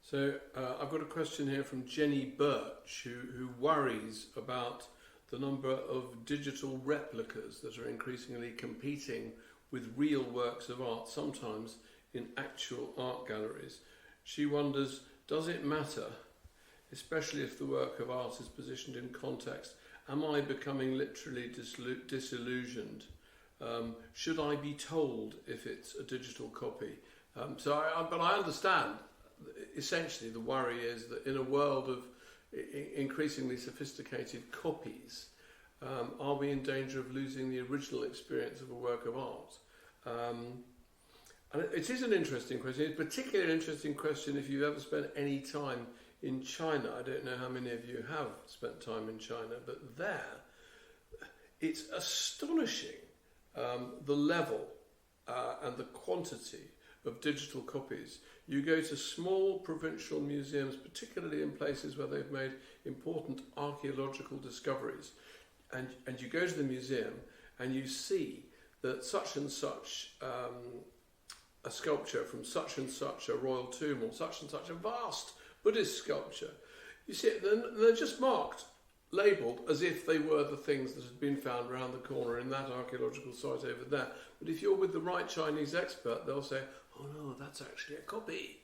So I've got a question here from Jenny Birch, who worries about the number of digital replicas that are increasingly competing with real works of art, sometimes in actual art galleries. She wonders, does it matter, especially if the work of art is positioned in context? Am I becoming literally disillusioned? Should I be told if it's a digital copy? But I understand, essentially the worry is that in a world of increasingly sophisticated copies, are we in danger of losing the original experience of a work of art? And it is an interesting question. It's a particularly interesting question if you've ever spent any time in China. I don't know how many of you have spent time in China, but there, it's astonishing the level and the quantity of digital copies. You go to small provincial museums, particularly in places where they've made important archaeological discoveries, and you go to the museum and you see that such and such a sculpture from such and such a royal tomb, or such and such a vast Buddhist sculpture. You see it, they're just marked, labelled as if they were the things that had been found around the corner in that archaeological site over there. But if you're with the right Chinese expert, they'll say, oh no, that's actually a copy.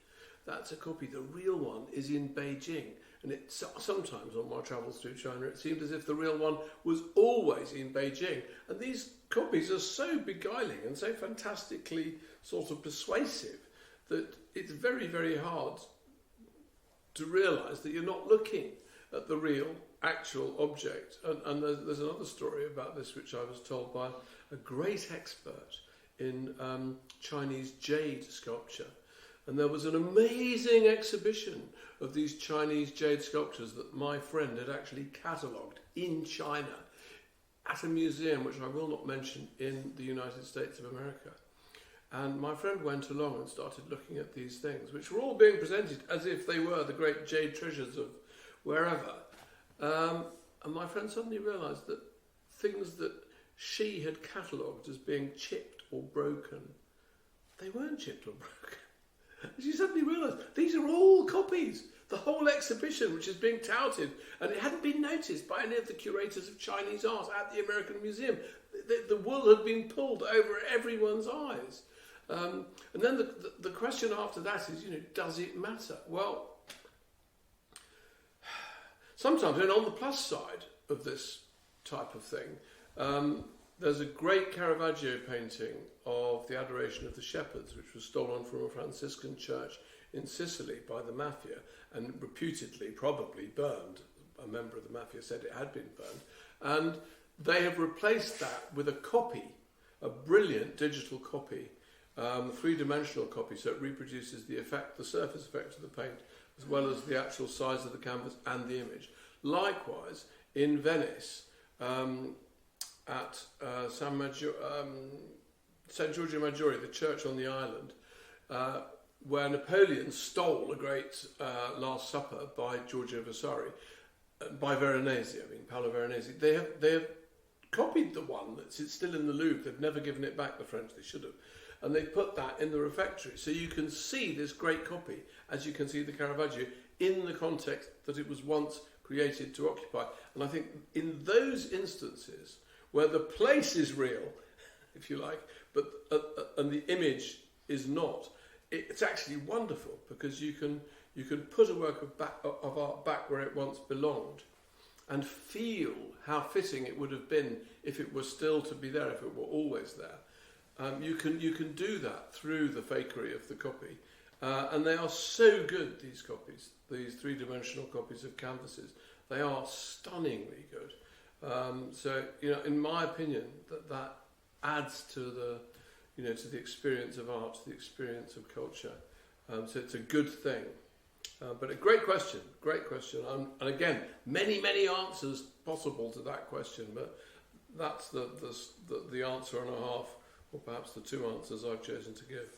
That's a copy. The real one is in Beijing. And sometimes on my travels through China, it seemed as if the real one was always in Beijing. And these copies are so beguiling and so fantastically sort of persuasive that it's very, very hard to realise that you're not looking at the real, actual object. And there's another story about this which I was told by a great expert in Chinese jade sculpture. And there was an amazing exhibition of these Chinese jade sculptures that my friend had actually catalogued in China at a museum which I will not mention in the United States of America. And my friend went along and started looking at these things, which were all being presented as if they were the great jade treasures of wherever. And my friend suddenly realised that things that she had catalogued as being chipped or broken, they weren't chipped or broken. She suddenly realised these are all copies. The whole exhibition, which is being touted, and it hadn't been noticed by any of the curators of Chinese art at the American Museum. The wool had been pulled over everyone's eyes. And then the question after that is, does it matter? Well, sometimes, and on the plus side of this type of thing, there's a great Caravaggio painting of the Adoration of the Shepherds, which was stolen from a Franciscan church in Sicily by the mafia and reputedly, probably burned. A member of the mafia said it had been burned. And they have replaced that with a copy, a brilliant digital copy, three-dimensional copy, so it reproduces the effect, the surface effect of the paint, as well as the actual size of the canvas and the image. Likewise, in Venice, at San Giorgio Maggiore, the church on the island, where Napoleon stole a great Last Supper by Giorgio Vasari, by Veronese, Paolo Veronese. They have copied the one that's still in the Louvre. They've never given it back, the French, they should have. And they put that in the refectory. So you can see this great copy, as you can see the Caravaggio, in the context that it was once created to occupy. And I think in those instances, where the place is real, if you like, but and the image is not, it's actually wonderful, because you can put a work of art back where it once belonged and feel how fitting it would have been if it were still to be there, if it were always there. You can do that through the fakery of the copy, and they are so good, these copies, these three-dimensional copies of canvases. They are stunningly good. So in my opinion, that adds to the to the experience of art, to the experience of culture. So it's a good thing. But a great question. And again, many answers possible to that question, but that's the answer and a half, or perhaps the two answers I've chosen to give.